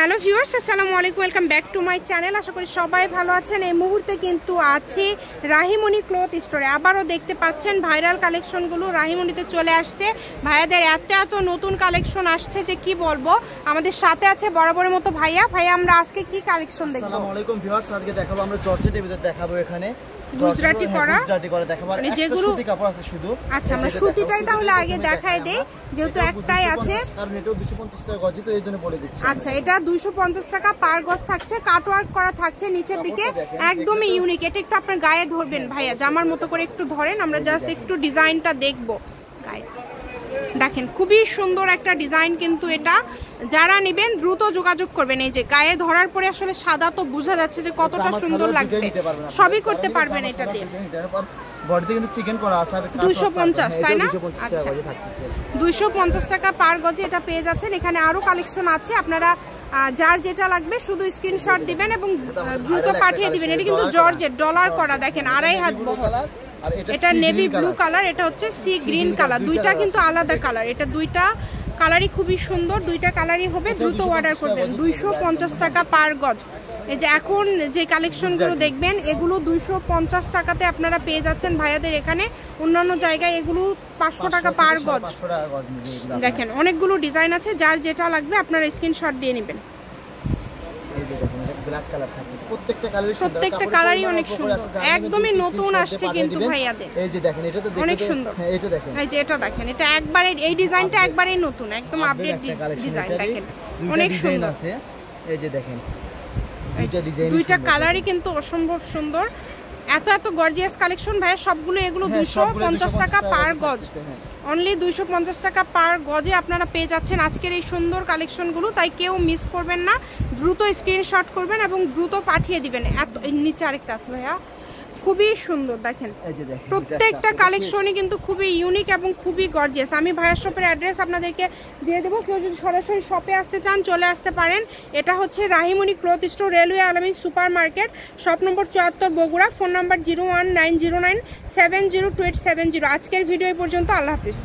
Hello viewers, আসসালামু আলাইকুম, welcome back to my channel. আশা করি সবাই ভালো আছেন। এই মুহূর্তে কিন্তু আছি রাহিমণি ক্লথ স্টোরে। আবারও দেখতে পাচ্ছেন ভাইরাল কালেকশনগুলো রাহিমণিতে চলে আসছে। ভাইয়াদের এত নতুন কালেকশন আসছে যে কি বলবো। আমাদের সাথে আছে বরাবরের মতো ভাইয়া। আমরা আজকে কি কালেকশন দেখব? আসসালামু আলাইকুম ভিউয়ার্স, আজকে দেখাবো আমরা জর্জেটের ভিতর দেখাবো এখানে গুজরাটি করা দেখাবো আর যেগুলো সুতি কাপড় আছে শুধু। আচ্ছা, আমরা সুতিটাই তাহলে আগে দেখায় দেই, যেহেতু একটাই আছে। কারণ এটা 250 টাকা গজ, তো এইজন্য বলে দিচ্ছি। আচ্ছা, এটা 250 টাকা পার গজ থাকছে, কাটওয়ার্ক করা থাকছে নিচের দিকে, একদমই ইউনিক। এটা একটু আপনার গায়ে ধরবেন ভাইয়া, জামার মতো করে একটু ধরেন, আমরা জাস্ট একটু ডিজাইনটা দেখবো। গায়ে দেখেন, খুবই সুন্দর একটা ডিজাইন কিন্তু এটা। যারা নেবেন দ্রুত যোগাযোগ করবেন। এই যে গায়ে ধরার পরে আসলে সাদা তো বোঝা যাচ্ছে যে কতটা সুন্দর লাগবে, সবই করতে পারবেন এটা দিয়ে। বডিতে কিন্তু চিকেন করা আছে আর 250 তাই না? আচ্ছা, 250 টাকা পার গজে এটা পেয়ে যাচ্ছেন। এখানে আরো কালেকশন আছে, আপনারা যার যেটা লাগবে শুধু স্ক্রিনশট দিবেন এবং দ্রুত পাঠিয়ে দিবেন। এটা কিন্তু জর্জেট ডলার করা, দেখেন 2.5 হাত বহর। এটা নেভি ব্লু কালার, এটা হচ্ছে সি গ্রিন কালার, দুইটা কিন্তু আলাদা কালার। এটা দুইটা কালারই খুবই সুন্দর, দুইটা কালারই হবে। দ্রুত অর্ডার করবেন। 250 টাকা পার গজ। এই যে এখন যে কালেকশনগুলো দেখবেন এগুলো 250 টাকাতে আপনারা পেয়ে যাচ্ছেন ভাইয়াদের এখানে। অন্যান্য জায়গায় এগুলো 500 টাকা পার গজ। দেখেন অনেকগুলো ডিজাইন আছে, যার যেটা লাগবে আপনারা স্ক্রিনশট দিয়ে নেবেন। প্রত্যেকটা কালারই অনেক সুন্দর, একদমই নতুন আসছে কিন্তু ভাইয়াদের। এই যে দেখেন, এটা তো অনেক সুন্দর। এটা দেখেন, এই যে এটা দেখেন, এটা একবারে এই ডিজাইনটা একবারেই নতুন, একদম আপডেট ডিজাইন। দেখেন অনেক সুন্দর আছে। এই যে দেখেন দুইটা কালারই কিন্তু অসম্ভব সুন্দর। এত গর্জিয়াস কালেকশন ভাইয়া, সবগুলো এগুলো 250 টাকা পার গজ। অনলি 250 টাকা পার গজে আপনারা পেয়ে যাচ্ছেন আজকের এই সুন্দর কালেকশনগুলো। তাই কেউ মিস করবেন না, দ্রুত স্ক্রিনশট করবেন এবং দ্রুত পাঠিয়ে দিবেন। এত নিচে আরেকটা আছে ভাইয়া, খুবই সুন্দর। দেখেন প্রত্যেকটা কালেকশনই কিন্তু খুবই ইউনিক এবং খুবই গর্জিয়াস। আমি ভাইয়ার শপের অ্যাড্রেস আপনাদেরকে দিয়ে দেবো, কেউ যদি সরাসরি শপে আসতে চান চলে আসতে পারেন। এটা হচ্ছে রাহিমণি ক্লথ স্টোর, রেলওয়ে আলামিন super market, shop number 74 Bogura. Phone number 01909702870। আজকের ভিডিও এই পর্যন্ত। আল্লাহ হাফিজ।